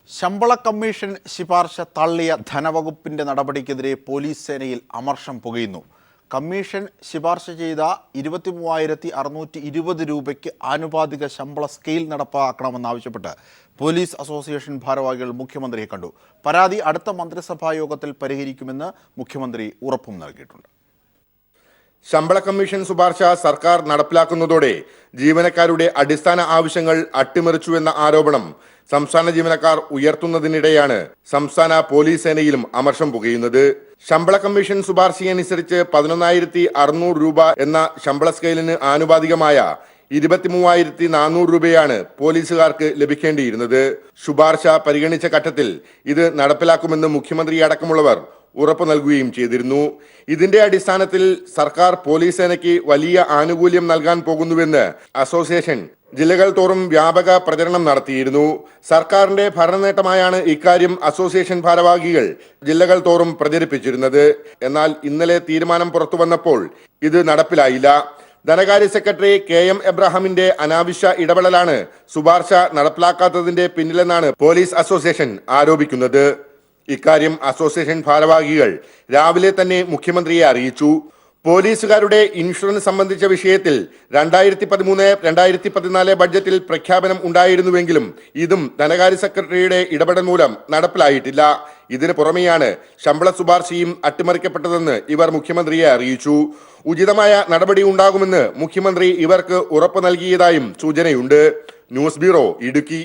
ശമ്പള കമ്മീഷൻ ശുപാർശ തള്ളിയ ധനവകുപ്പിന്റെ നടപടിക്കെതിരെ പോലീസ് സേനയിൽ അമർഷം പുകയുന്നു. കമ്മീഷൻ ശുപാർശ ചെയ്ത 23,620 രൂപയ്ക്ക് ആനുപാതിക ശമ്പള സ്കെയിൽ നടപ്പാക്കണമെന്നാവശ്യപ്പെട്ട് പോലീസ് അസോസിയേഷൻ ഭാരവാഹികൾ മുഖ്യമന്ത്രിയെ കണ്ടു. പരാതി അടുത്ത മന്ത്രിസഭാ യോഗത്തിൽ പരിഹരിക്കുമെന്ന് മുഖ്യമന്ത്രി ഉറപ്പും നൽകിയിട്ടുണ്ട്. ശമ്പള കമ്മീഷൻ ശുപാർശ സർക്കാർ നടപ്പിലാക്കുന്നതോടെ ജീവനക്കാരുടെ അടിസ്ഥാന ആവശ്യങ്ങൾ അട്ടിമറിച്ചുവെന്ന ആരോപണം സംസ്ഥാന ജീവനക്കാർ ഉയർത്തുന്നതിനിടെയാണ് സംസ്ഥാന പോലീസ് സേനയിലും അമർഷം പുകയുന്നത്. ശമ്പള കമ്മീഷൻ ശുപാർശയനുസരിച്ച് 11,600 രൂപ എന്ന ശമ്പള സ്കെയിലിന് ആനുപാതികമായ 23,400 രൂപയാണ് പോലീസുകാർക്ക് ലഭിക്കേണ്ടിയിരുന്നത്. ശുപാർശ പരിഗണിച്ച ഘട്ടത്തിൽ ഇത് നടപ്പിലാക്കുമെന്ന് മുഖ്യമന്ത്രി അടക്കമുള്ളവർ ഉറപ്പു നൽകുകയും ചെയ്തിരുന്നു. ഇതിന്റെ അടിസ്ഥാനത്തിൽ സർക്കാർ പോലീസ് സേനയ്ക്ക് വലിയ ആനുകൂല്യം നൽകാൻ പോകുന്നുവെന്ന് അസോസിയേഷൻ ജില്ലകൾ തോറും വ്യാപക പ്രചരണം നടത്തിയിരുന്നു. സർക്കാരിന്റെ ഭരണനേട്ടമായാണ് ഇക്കാര്യം അസോസിയേഷൻ ഭാരവാഹികൾ ജില്ലകൾ തോറും പ്രചരിപ്പിച്ചിരുന്നത്. എന്നാൽ ഇന്നലെ തീരുമാനം പുറത്തു വന്നപ്പോൾ ഇത് നടപ്പിലായില്ല. ധനകാര്യ സെക്രട്ടറി KM എബ്രഹാമിന്റെ അനാവശ്യ ഇടപെടലാണ് ശുപാർശ നടപ്പിലാക്കാത്തതിന്റെ പിന്നിലെന്നാണ് പോലീസ് അസോസിയേഷൻ ആരോപിക്കുന്നത്. ഇക്കാര്യം അസോസിയേഷൻ ഭാരവാഹികൾ രാവിലെ തന്നെ മുഖ്യമന്ത്രിയെ അറിയിച്ചു. പോലീസുകാരുടെ ഇൻഷുറൻസ് സംബന്ധിച്ച വിഷയത്തിൽ 2013-2014 ബഡ്ജറ്റിൽ പ്രഖ്യാപനം ഉണ്ടായിരുന്നുവെങ്കിലും ഇതും ധനകാര്യ സെക്രട്ടറിയുടെ ഇടപെടൽ മൂലം നടപ്പിലായിട്ടില്ല. ഇതിന് പുറമെയാണ് ശമ്പള ശുപാർശയും അട്ടിമറിക്കപ്പെട്ടതെന്ന് ഇവർ മുഖ്യമന്ത്രിയെ അറിയിച്ചു. ഉചിതമായ നടപടി ഉണ്ടാകുമെന്ന് മുഖ്യമന്ത്രി ഇവർക്ക് ഉറപ്പ് നൽകിയതായും സൂചനയുണ്ട്. News bureau, Idukki.